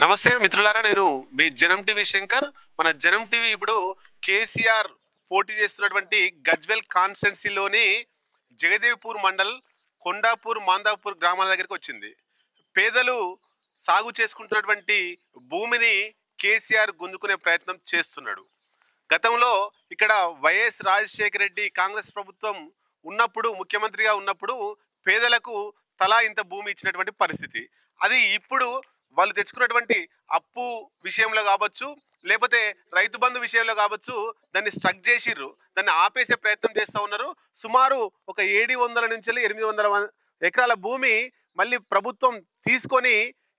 నమస్తే మిత్రులారా, నేను మీ జనం టీవీ శంకర్. మన జనం టీవీ ఇప్పుడు కేసీఆర్ పోటీ చేస్తున్నటువంటి గజ్వెల్ కాన్స్టిట్యున్సీలోని జగదేవ్పూర్ మండల్ కొండాపూర్ మాందాపూర్ గ్రామాల దగ్గరికి వచ్చింది. పేదలు సాగు చేసుకుంటున్నటువంటి భూమిని కేసీఆర్ గుంజుకునే ప్రయత్నం చేస్తున్నాడు. గతంలో ఇక్కడ వైఎస్ రాజశేఖర రెడ్డి కాంగ్రెస్ ప్రభుత్వం ఉన్నప్పుడు, ముఖ్యమంత్రిగా ఉన్నప్పుడు పేదలకు తలా ఇంత భూమి ఇచ్చినటువంటి పరిస్థితి. అది ఇప్పుడు వాళ్ళు తెచ్చుకున్నటువంటి అప్పు విషయంలో కావచ్చు, లేకపోతే రైతు బంధు విషయంలో కావచ్చు, దాన్ని స్ట్రక్ చేసిర్రు, దాన్ని ఆపేసే ప్రయత్నం చేస్తూ ఉన్నారు. సుమారు ఒక 700 నుంచి 800 ఎకరాల భూమి మళ్ళీ ప్రభుత్వం తీసుకొని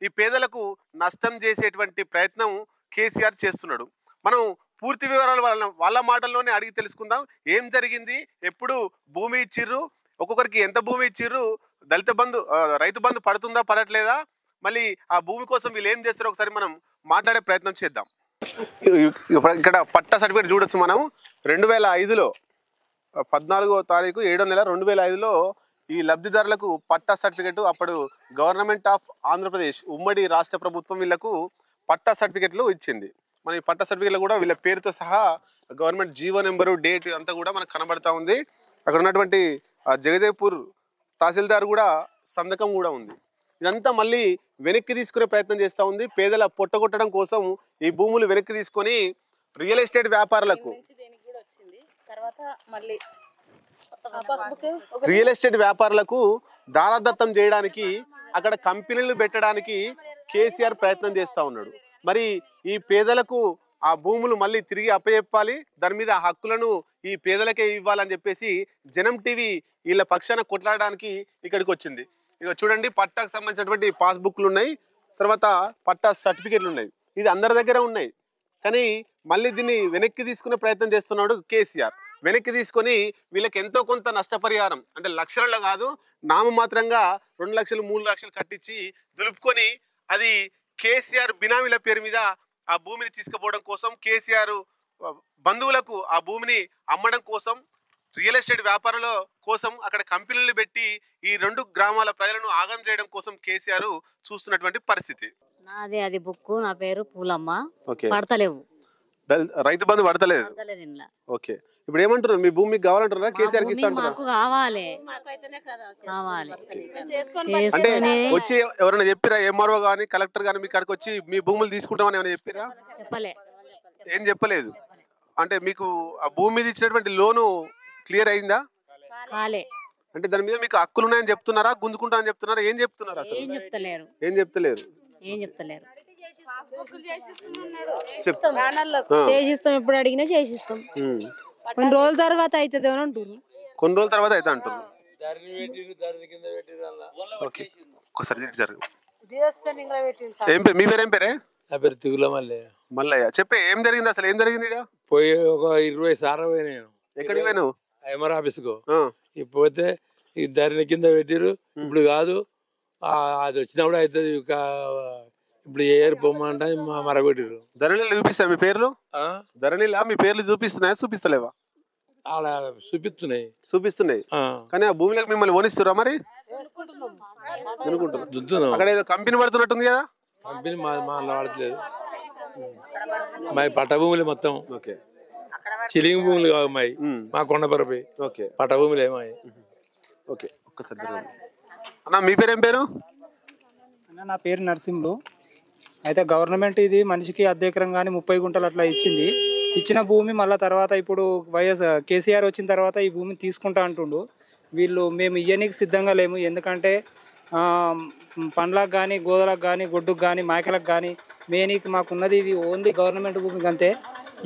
ఈ పేదలకు నష్టం చేసేటువంటి ప్రయత్నం కేసీఆర్ చేస్తున్నాడు. మనం పూర్తి వివరాలు వాళ్ళ మాటల్లోనే అడిగి తెలుసుకుందాం. ఏం జరిగింది, ఎప్పుడు భూమి ఇచ్చిర్రు, ఒక్కొక్కరికి ఎంత భూమి ఇచ్చిర్రు, దళిత బంధు రైతు బంధు పడుతుందా పడట్లేదా, మళ్ళీ ఆ భూమి కోసం వీళ్ళు ఏం చేస్తారో ఒకసారి మనం మాట్లాడే ప్రయత్నం చేద్దాం. ఇక్కడ పట్టా సర్టిఫికేట్ చూడొచ్చు. మనం 2005లో 14వ తారీఖు 7వ నెల 2005లో ఈ లబ్ధిదారులకు పట్టా సర్టిఫికేట్, అప్పుడు గవర్నమెంట్ ఆఫ్ ఆంధ్రప్రదేశ్ ఉమ్మడి రాష్ట్ర ప్రభుత్వం వీళ్ళకు పట్టా సర్టిఫికేట్లు ఇచ్చింది. మన ఈ పట్టా సర్టిఫికేట్లు కూడా వీళ్ళ పేరుతో సహా గవర్నమెంట్ జీవో నెంబరు, డేట్ అంతా కూడా మనకు కనబడతా ఉంది. అక్కడ ఉన్నటువంటి జగదేవ్పూర్ తహసీల్దార్ కూడా సంతకం కూడా ఉంది. ఇదంతా మళ్ళీ వెనక్కి తీసుకునే ప్రయత్నం చేస్తూ ఉంది. పేదల పొట్టగొట్టడం కోసం ఈ భూములు వెనక్కి తీసుకొని రియల్ ఎస్టేట్ వ్యాపారులకు దారాదత్తం చేయడానికి, అక్కడ కంపెనీలు పెట్టడానికి కేసీఆర్ ప్రయత్నం చేస్తూ ఉన్నాడు. మరి ఈ పేదలకు ఆ భూములు మళ్ళీ తిరిగి అప్పచెప్పాలి, దాని మీద హక్కులను ఈ పేదలకే ఇవ్వాలని చెప్పేసి జనం టీవీ వీళ్ళ పక్షాన కొట్లాడడానికి ఇక్కడికి వచ్చింది. ఇక చూడండి, పట్టాకు సంబంధించినటువంటి పాస్బుక్లు ఉన్నాయి, తర్వాత పట్టా సర్టిఫికేట్లు ఉన్నాయి. ఇది అందరి దగ్గర ఉన్నాయి. కానీ మళ్ళీ దీన్ని వెనక్కి తీసుకునే ప్రయత్నం చేస్తున్నాడు కేసీఆర్. వెనక్కి తీసుకొని వీళ్ళకి ఎంతో కొంత నష్టపరిహారం, అంటే లక్షలలో కాదు, నామమాత్రంగా 2 లక్షలు 3 లక్షలు కట్టించి దులుపుకొని అది కేసీఆర్ బినామీల పేరు మీద ఆ భూమిని తీసుకుపోవడం కోసం, కేసీఆర్ బంధువులకు ఆ భూమిని అమ్మడం కోసం, రియల్ ఎస్టేట్ వ్యాపారాల కోసం అక్కడ కంపెనీలు పెట్టి ఈ 2 గ్రామాల ప్రజలను ఆగం చేయడం కోసం కేసీఆర్ చూస్తున్నటువంటి పరిస్థితి. నాదే అది బుక్, నా పేరు పూలమ్మ. పడతలేవు, రైతు బంధు పడతలేదు. ఓకే, ఇప్పుడు ఏమంటారు, మీ భూమి కావాలంటారా, కేసీఆర్ కి ఇస్తాంటారా? కావాలి. అంటే వచ్చి ఎవరైనా చెప్పిరా, ఎంఆర్ఓ గానీ కలెక్టర్ గానీ మీ కాడికి వచ్చి మీ భూములు తీసుకుంటామని ఏమైనా చెప్పిరా? చెప్పలే. ఏం చెప్పలేదు. అంటే మీకు ఆ భూమి మీద ఇచ్చినటువంటి లోను క్లియర్ అయిందా? అంటే దాని మీద మీకు హక్కులు ఉన్నాయని చెప్తున్నారా, గుంజుకుంటారని చెప్తున్నారా, ఏం చెప్తున్నారు? అసలు ఏం చెప్తలేరు. చేసిస్తాం, ఎప్పుడు అడిగినా చేసిస్తాం. కొన్ని రోజుల తర్వాత అవుతుంది అని అంటారు. కొన్ని రోజుల తర్వాత అయితే అంటారు. మీ పేరు ఏం పేరే? నా పేరు తిగుల మల్లయ్య. మల్లయ్య, చెప్పే ఏం జరిగింది, అసలు ఏం జరిగింది? పోయి ఒక 20 సార్లు పోయి నేను ఎక్కడికి పోయినావు? ఎంఆర్ ఆఫీస్కు పోతే ఈ ధరణి కింద పెట్టిరు. ఇప్పుడు కాదు, అది వచ్చినప్పుడు అవుతుంది. ఇప్పుడు ఏరు పొమ్మంట మరగొట్టిరు. ధరణిలో చూపిస్తా మీ పేర్లు? ధరణిలా మీ పేర్లు చూపిస్తలేవా? అలా చూపిస్తున్నాయి. కానీ ఆ భూమిలోకి మిమ్మల్ని ఓనిస్తురా? మరి అక్కడ ఏదో కంపెనీ పడుతున్నట్టుంది కదా? కంపెనీ మా వాడట్లేదు. మా పట్ట భూములు మొత్తం చిలింగ్ భూములు కావు మాయి, మా కొండపరపై పట్ట భూములు ఏమాయి. ఓకే, ఒక్కసారి అన్న, మీ పేరు ఏం పేరు? అన్న, నా పేరు నరసింహులు. అయితే గవర్నమెంట్ ఇది మనిషికి అర్ధ ఎకరం కానీ 30 గుంటలు అట్లా ఇచ్చింది. ఇచ్చిన భూమి మళ్ళీ తర్వాత ఇప్పుడు కేసీఆర్ వచ్చిన తర్వాత ఈ భూమిని తీసుకుంటా అంటుండు. వీళ్ళు మేము ఇయ్యనికి సిద్ధంగా లేము. ఎందుకంటే పండ్లకు కానీ, గోదలకు కానీ, గొడ్డుకు కానీ, మేకలకు కానీ మేనీకి మాకున్నది ఇది ఓన్లీ గవర్నమెంట్ భూమికి అంతే.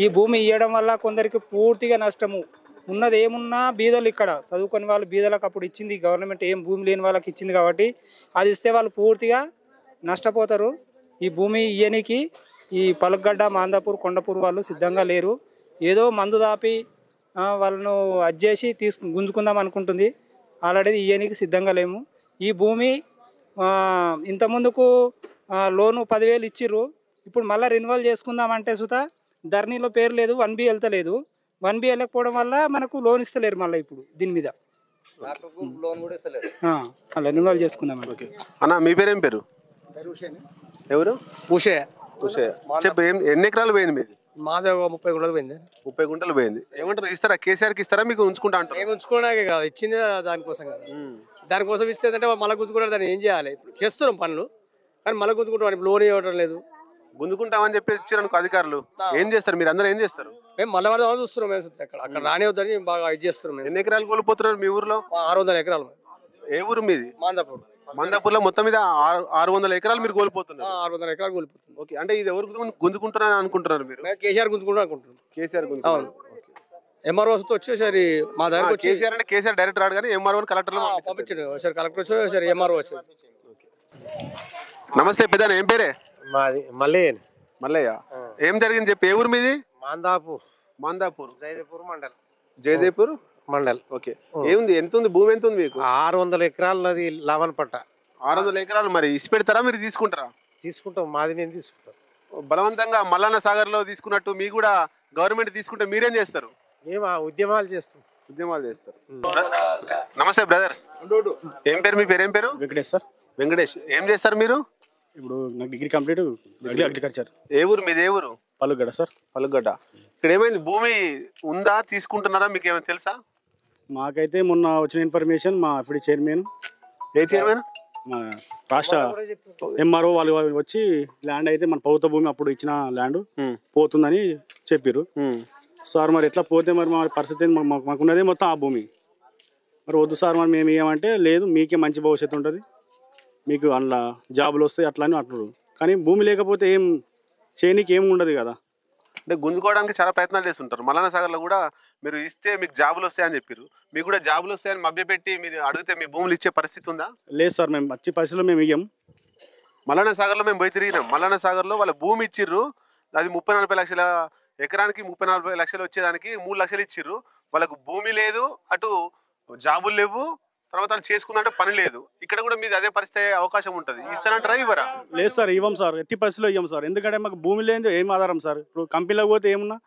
ఈ భూమి ఇవ్వడం వల్ల కొందరికి పూర్తిగా నష్టము. ఉన్నది ఏమున్నా బీదలు, ఇక్కడ చదువుకొని వాళ్ళు బీదలకు అప్పుడు ఇచ్చింది గవర్నమెంట్, ఏం భూమి లేని వాళ్ళకి ఇచ్చింది కాబట్టి అది ఇస్తే వాళ్ళు పూర్తిగా నష్టపోతారు. ఈ భూమి ఇయ్యనికి ఈ పలగడ్డ, మాందాపూర్, కొండపూర్ వాళ్ళు సిద్ధంగా లేరు. ఏదో మందు దాపి వాళ్ళను అజ్జేసి గుంజుకుందాం అనుకుంటుంది. ఆల్రెడీ ఇయ్యనికి సిద్ధంగా లేము. ఈ భూమి ఇంతకుముందుకు లోను 10,000 ఇచ్చిర్రు. ఇప్పుడు మళ్ళీ రెన్యువల్ చేసుకుందామంటే సుతా ధరణిలో పేరు లేదు, 1B వెళ్తలేదు. 1B వెళ్ళకపోవడం వల్ల మనకు లోన్ ఇస్తలేరు. మళ్ళీ ఇప్పుడు దీని మీద రెన్యువల్ చేసుకుందాం. అన్న, మీ పేరు ఏం పేరు? ఎవరు? ఉషే చెప్పు, ఎన్ని ఎకరాలు పోయింది మీది? మాదే 30 గుంటలు పోయింది. 30 గుంటలు పోయింది. ఏమంటారు, ఇస్తారా? కేసీఆర్కి ఇస్తారా, మీకు ఉంచుకుంటా అంటారు? మేము ఉంచుకోవడానికి కాదు, ఇచ్చింది దానికోసం కదా. దానికోసం ఇస్తేదంటే మళ్ళీ గుంజుకుంటారు. దాన్ని ఏం చేయాలి? ఇప్పుడు చేస్తున్నాం పనులు, కానీ మళ్ళీ గుంజుకుంటాం. ఇప్పుడు లోన్ ఇవ్వడం లేదు. గుంజుకుంటామని చెప్పి ఇచ్చారనుకో అధికారులు, ఏం చేస్తారు మీరు? అందరూ ఏం చేస్తారు? మేము మళ్ళీ పడదామని చూస్తున్నాం. మేము అక్కడ రానివద్దని బాగా ఇది చేస్తున్నాం. ఎన్ని ఎకరాలు కోల్పోతున్నారు మీ ఊర్లో? 600 ఎకరాలు. ఏ ఊరు మీది? మాందాపూర్. మందాపూర్లో మొత్తం మీద 600 ఎకరాలు మీరు కోల్పోతున్నారు. 600 ఎకరాలు కోల్పోతుంది. ఓకే, అంటే ఇది ఎవరు గుంజుకుంటున్నారని అనుకుంటున్నారు మీరు? మేము కేసీఆర్ గుంజుకుంటాం అనుకుంటున్నాం. కేసీఆర్ అవును. ఎంఆర్ఓ వచ్చేసరి మా దగ్గర కేసీఆర్ అంటే కేసీఆర్ డైరెక్ట్ రాడు, కానీ ఎంఆర్ఓ కలెక్టర్ పంపించాడు. ఒకసారి కలెక్టర్ వచ్చారు, ఒకసారి ఎంఆర్ఓ వచ్చారు. నమస్తే పెద్దనా, ఏం పేరే? మాది మల్లయ్య. మల్లయ్య, ఏం జరిగింది చెప్పి. ఏ ఊరు మీది? మాందాపూర్. మాందాపూర్, జయదేపూర్ మండల్. జయదేపూర్ మండల్. ఓకే, ఏముంది, ఎంత ఉంది భూమి? ఎంత ఉంది మీకు? 600 ఎకరాలది లవన్ పట్ట. 600 ఎకరాలు. మరి ఇసి పెడతారా, మీరు తీసుకుంటారా? తీసుకుంటాం, మాది మేము తీసుకుంటాం. బలవంతంగా మల్లన్న సాగర్ లో తీసుకున్నట్టు మీ కూడా గవర్నమెంట్ తీసుకుంటే మీరేం చేస్తారు? మేము ఉద్యమాలు చేస్తాం. ఉద్యమాలు చేస్తారు. నమస్తే బ్రదర్, ఏం పేరు? మీ పేరు ఏం పేరు? వెంకటేష్ సార్. వెంకటేష్, ఏం చేస్తారు మీరు? ఇప్పుడు నాకు డిగ్రీ కంప్లీట్, అగ్రికల్చర్. ఏ ఊరు మీది? ఏ ఊరు? పలుగడ్డ సార్. పలుగడ్డ. ఇక్కడ ఏమైంది, భూమి ఉందా, తీసుకుంటున్నారా, మీకు ఏమైనా తెలుసా? మాకైతే మొన్న వచ్చిన ఇన్ఫర్మేషన్, మా ఇప్పుడు చైర్మన్, ఏ చైర్మన్? మా రాష్ట్ర ఎంఆర్ఓ వాళ్ళు వచ్చి ల్యాండ్ అయితే మన ప్రభుత్వ భూమి అప్పుడు ఇచ్చిన ల్యాండ్ పోతుందని చెప్పారు సార్. మరి ఎట్లా పోతే మరి మా పరిస్థితి, మాకున్నదే మొత్తం ఆ భూమి. మరి వద్దు సార్, మరి మేము ఏమంటే లేదు, మీకే మంచి భవిష్యత్తు ఉంటుంది, మీకు అందులో జాబులు వస్తాయి అట్లా అని అంటున్నారు. కానీ భూమి లేకపోతే ఏం చేయనీకి ఏమి ఉండదు కదా. అంటే గుంజుకోవడానికి చాలా ప్రయత్నాలు చేస్తుంటారు. మల్లన్న సాగర్లో కూడా మీరు ఇస్తే మీకు జాబులు వస్తాయని చెప్పారు. మీకు కూడా జాబులు వస్తాయని మభ్యపెట్టి మీరు అడిగితే మీ భూములు ఇచ్చే పరిస్థితి ఉందా? లేదు సార్, మేము వచ్చే పరిస్థితిలో మేము ఇయ్యం. మల్లన్న సాగర్లో మేము పోయి తిరిగినాం. మల్లన్న సాగర్లో వాళ్ళ భూమి ఇచ్చిర్రు, అది 30-40 లక్షల ఎకరానికి 30-40 లక్షలు వచ్చేదానికి 3 లక్షలు ఇచ్చిర్రు. వాళ్ళకు భూమి లేదు, అటు జాబులు లేవు, తర్వాత చేసుకుందంటే పని లేదు. ఇక్కడ కూడా మీది అదే పరిస్థితి అవకాశం ఉంటుంది. ఇస్తానంటారా, ఇవ్వరా? లేదు సార్, ఇవ్వం సార్, ఎట్టి పరిస్థితిలో ఇవ్వం సార్. ఎందుకంటే మాకు భూమి లేదు, ఏం ఆధారం సార్? ఇప్పుడు కంపెనీలో పోతే ఏమున్నా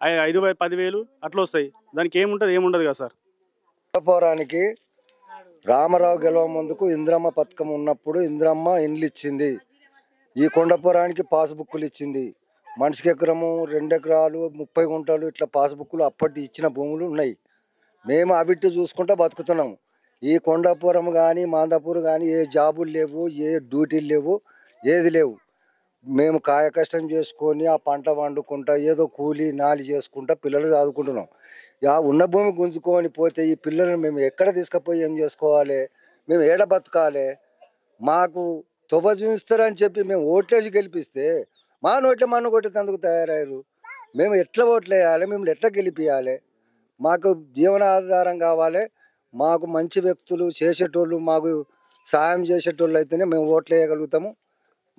5,000-10,000 అట్లా వస్తాయి, దానికి ఏముంటుంది? ఏముండదు కదా సార్. కొండపోరానికి రామారావు గెలవ ముందుకు ఇంద్రమ్మ పథకం ఉన్నప్పుడు ఇంద్రమ్మ ఇండ్లు ఇచ్చింది. ఈ కొండపోరానికి పాస్బుక్లు ఇచ్చింది. మనిషికి ఎకరము 2 ఎకరాలు 30 గుంటలు ఇట్లా పాస్బుక్లు అప్పటి ఇచ్చిన భూములు ఉన్నాయి. మేము అవిటి చూసుకుంటూ బతుకుతున్నాము. ఈ కొండపురం కానీ మాందాపూర్ కానీ ఏ జాబులు లేవు, ఏ డ్యూటీలు లేవు, ఏది లేవు. మేము కాయ కష్టం చేసుకొని ఆ పంట వండుకుంటా ఏదో కూలి నాలి చేసుకుంటా పిల్లలు చదువుకుంటున్నాం. ఉన్న భూమి గుంజుకొని పోతే ఈ పిల్లల్ని మేము ఎక్కడ తీసుకుపోయి ఏం చేసుకోవాలి? మేము ఏడ బతకాలి? మాకు తొవ్వ చూపిస్తారని చెప్పి మేము ఓట్లేసి గెలిపిస్తే మా నోట్లే మన్ను కొట్టేందుకు తయారయ్యారు. మేము ఎట్లా ఓట్లు వేయాలి? మేము ఎట్లా గెలిపియాలి? మాకు జీవనాధారం కావాలి. మాకు మంచి వ్యక్తులు చేసేటోళ్ళు, మాకు సాయం చేసేటోళ్ళు అయితేనే మేము ఓట్లు వేయగలుగుతాము.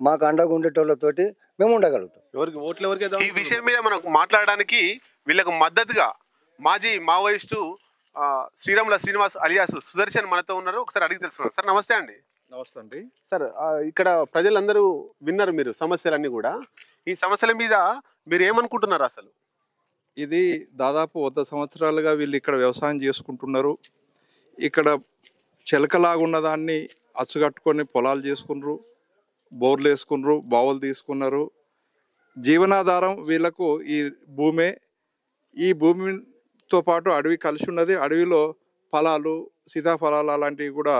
మాకు అండగా ఉండేటోళ్ళతోటి మేము ఉండగలుగుతాం. ఈ విషయం మీద మనకు మాట్లాడడానికి వీళ్ళకు మద్దతుగా మాజీ మావోయిస్టు శ్రీరాముల శ్రీనివాస్ అలియాస్ సుదర్శన్ మనతో ఉన్నారు. ఒకసారి అడిగి తెలుసుకున్నాం. సార్ నమస్తే అండి. నమస్తే అండి. సార్, ఇక్కడ ప్రజలందరూ విన్నారు మీరు సమస్యలన్నీ కూడా. ఈ సమస్యల మీద మీరు ఏమనుకుంటున్నారు అసలు? ఇది దాదాపు 100 సంవత్సరాలుగా వీళ్ళు ఇక్కడ వ్యవసాయం చేసుకుంటున్నారు. ఇక్కడ చెలకలాగున్న దాన్ని అచ్చుకట్టుకొని పొలాలు చేసుకున్నారు, బోర్లు వేసుకున్నారు, బావులు తీసుకున్నారు. జీవనాధారం వీళ్ళకు ఈ భూమే. ఈ భూమితో పాటు అడవి కలిసి ఉన్నది. అడవిలో ఫలాలు, సీతాఫలాలు అలాంటివి కూడా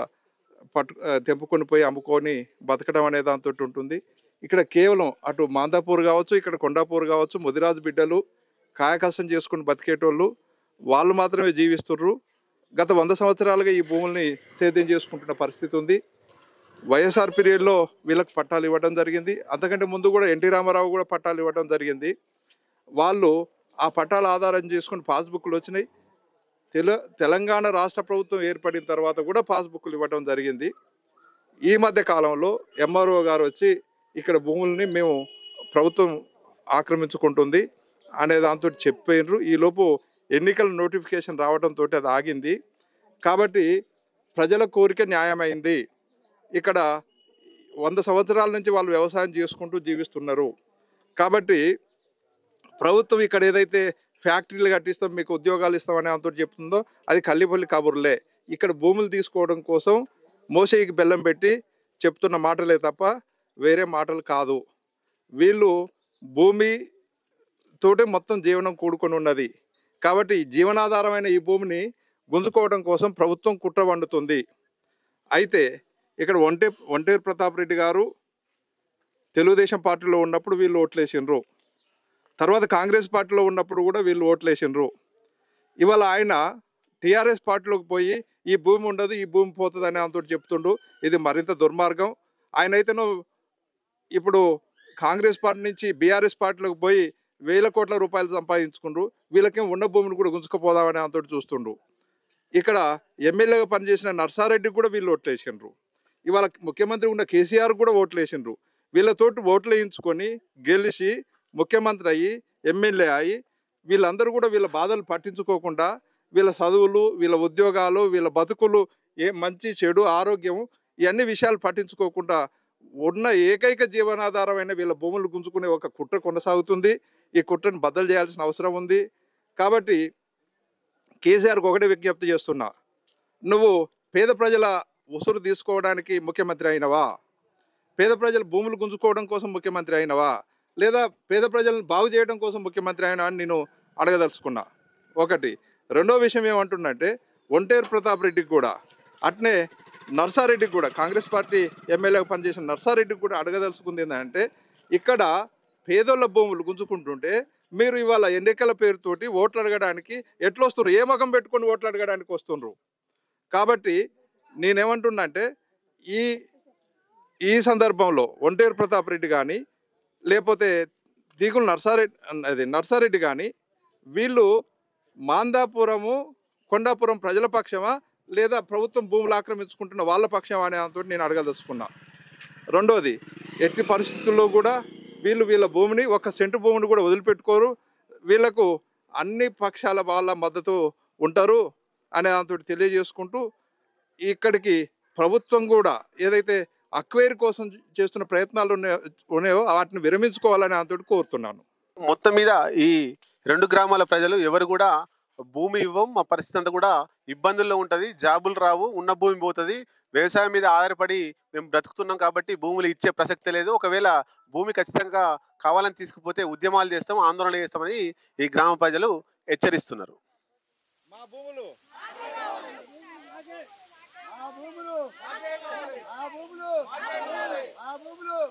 తెంపుకొని పోయి అమ్ముకొని బతకడం అనే దాంతో ఉంటుంది. ఇక్కడ కేవలం అటు మాందాపూర్ కావచ్చు, ఇక్కడ కొండాపూర్ కావచ్చు, ముదిరాజు బిడ్డలు కాయకష్టం చేసుకుని బతికేటోళ్ళు వాళ్ళు మాత్రమే జీవిస్తున్నారు. గత 100 సంవత్సరాలుగా ఈ భూముల్ని సేద్యం చేసుకుంటున్న పరిస్థితి ఉంది. వైఎస్ఆర్ పీరియడ్లో వీళ్ళకి పట్టాలు ఇవ్వడం జరిగింది. అంతకంటే ముందు కూడా ఎన్టీ రామారావు కూడా పట్టాలు ఇవ్వడం జరిగింది. వాళ్ళు ఆ పట్టాల ఆధారం చేసుకుని పాస్బుక్లు వచ్చినాయి. తెలంగాణ రాష్ట్ర ప్రభుత్వం ఏర్పడిన తర్వాత కూడా పాస్బుక్లు ఇవ్వడం జరిగింది. ఈ మధ్య కాలంలో ఎంఆర్ఓ గారు వచ్చి ఇక్కడ భూముల్ని మేము ప్రభుత్వం ఆక్రమించుకుంటుంది అనే దాంతో చెప్పినారు. ఈలోపు ఎన్నికల నోటిఫికేషన్ రావడంతో అది ఆగింది. కాబట్టి ప్రజల కోరిక న్యాయమైంది. ఇక్కడ 100 సంవత్సరాల నుంచి వాళ్ళు వ్యవసాయం చేసుకుంటూ జీవిస్తున్నారు. కాబట్టి ప్రభుత్వం ఇక్కడ ఏదైతే ఫ్యాక్టరీలు కట్టిస్తాం, మీకు ఉద్యోగాలు ఇస్తామని అంతా చెప్తుందో అది కల్లిపల్లి కబుర్లే. ఇక్కడ భూములు తీసుకోవడం కోసం మోసేయికి బెల్లం పెట్టి చెప్తున్న మాటలే తప్ప వేరే మాటలు కాదు. వీళ్ళు భూమి తోటే మొత్తం జీవనం కూడుకొని ఉన్నది. కాబట్టి జీవనాధారమైన ఈ భూమిని గుంజుకోవడం కోసం ప్రభుత్వం కుట్ర వండుతుంది. అయితే ఇక్కడ ఒంటేరు ప్రతాప్ రెడ్డి గారు తెలుగుదేశం పార్టీలో ఉన్నప్పుడు వీళ్ళు ఓట్లేసిండ్రు, తర్వాత కాంగ్రెస్ పార్టీలో ఉన్నప్పుడు కూడా వీళ్ళు ఓట్లేసిండ్రు. ఇవాళ ఆయన టీఆర్ఎస్ పార్టీలోకి పోయి ఈ భూమి ఉండదు, ఈ భూమి పోతుంది అని అంతో చెప్తుండు. ఇది మరింత దుర్మార్గం. ఆయన అయితేను ఇప్పుడు కాంగ్రెస్ పార్టీ నుంచి బీఆర్ఎస్ పార్టీలోకి పోయి 1,000 కోట్ల రూపాయలు సంపాదించుకుండ్రు. వీళ్ళకేం ఉన్న భూమిని కూడా గుంజుకుపోదామని అంతో చూస్తుండ్రు. ఇక్కడ ఎమ్మెల్యేగా పనిచేసిన నర్సారెడ్డి కూడా వీళ్ళు ఓట్లేసిండ్రు. ఇవాళ ముఖ్యమంత్రి ఉన్న కేసీఆర్ కూడా ఓట్లేసిండ్రు. వీళ్ళతోటి ఓట్లు వేయించుకొని గెలిచి ముఖ్యమంత్రి అయ్యి ఎమ్మెల్యే అయ్యి వీళ్ళందరూ కూడా వీళ్ళ బాధలు పట్టించుకోకుండా వీళ్ళ చదువులు, వీళ్ళ ఉద్యోగాలు, వీళ్ళ బతుకులు, ఏ మంచి చెడు ఆరోగ్యం ఇవన్నీ విషయాలు పట్టించుకోకుండా ఉన్న ఏకైక జీవనాధారమైన వీళ్ళ భూములు గుంజుకునే ఒక కుట్ర కొనసాగుతుంది. ఈ కుట్రను బద్దలు చేయాల్సిన అవసరం ఉంది. కాబట్టి కేసీఆర్కి ఒకటే విజ్ఞప్తి చేస్తున్నా, నువ్వు పేద ప్రజల ఉసురు తీసుకోవడానికి ముఖ్యమంత్రి అయినవా? పేద ప్రజల భూములు గుంజుకోవడం కోసం ముఖ్యమంత్రి అయినవా? లేదా పేద ప్రజలను బాగు చేయడం కోసం ముఖ్యమంత్రి అయినా అని నేను అడగదలుచుకున్నా. ఒకటి. రెండో విషయం ఏమంటున్నంటే ఒంటేరు ప్రతాప్ రెడ్డికి కూడా అట్నే నర్సారెడ్డికి కూడా కాంగ్రెస్ పార్టీ ఎమ్మెల్యేగా పనిచేసిన నర్సారెడ్డికి కూడా అడగదలుచుకుంది ఏంటంటే ఇక్కడ పేదోళ్ళ భూములు గుంజుకుంటుంటే మీరు ఇవాళ ఎన్నికల పేరుతోటి ఓట్లు అడగడానికి ఎట్లా వస్తున్నారు? ఏ మగం పెట్టుకొని ఓట్లు అడగడానికి వస్తున్నారు? కాబట్టి నేనేమంటున్నా అంటే ఈ సందర్భంలో ఒంటేరు ప్రతాప్ రెడ్డి కానీ లేకపోతే దిగులు నర్సారెడ్డి కానీ వీళ్ళు మాందాపురము కొండాపురం ప్రజల పక్షమా లేదా ప్రభుత్వం భూములు ఆక్రమించుకుంటున్న వాళ్ళ పక్షమా అనే దాంతో నేను అడగదలుచుకున్నా. రెండోది, ఎట్టి పరిస్థితుల్లో కూడా వీళ్ళ భూమిని, 1 సెంటు భూమిని కూడా వదిలిపెట్టుకోరు. వీళ్ళకు అన్ని పక్షాల వాళ్ళ మద్దతు ఉంటారు అనే దాంతో తెలియజేసుకుంటూ ఇక్కడికి ప్రభుత్వం కూడా ఏదైతే అక్వైరీ కోసం చేస్తున్న ప్రయత్నాలు ఉన్నాయో వాటిని విరమించుకోవాలని దాంతో కోరుతున్నాను. మొత్తం మీద ఈ 2 గ్రామాల ప్రజలు ఎవరు కూడా భూమి ఇవ్వం, మా పరిస్థితి అంతా కూడా ఇబ్బందుల్లో ఉంటుంది, జాబులు రావు, ఉన్న భూమి పోతుంది, వ్యవసాయం మీద ఆధారపడి మేము బ్రతుకుతున్నాం కాబట్టి భూములు ఇచ్చే ప్రసక్తి లేదు. ఒకవేళ భూమి ఖచ్చితంగా కావాలని తీసుకుపోతే ఉద్యమాలు చేస్తాం, ఆందోళన చేస్తామని ఈ గ్రామ ప్రజలు హెచ్చరిస్తున్నారు. మా భూములు ఆ భూములు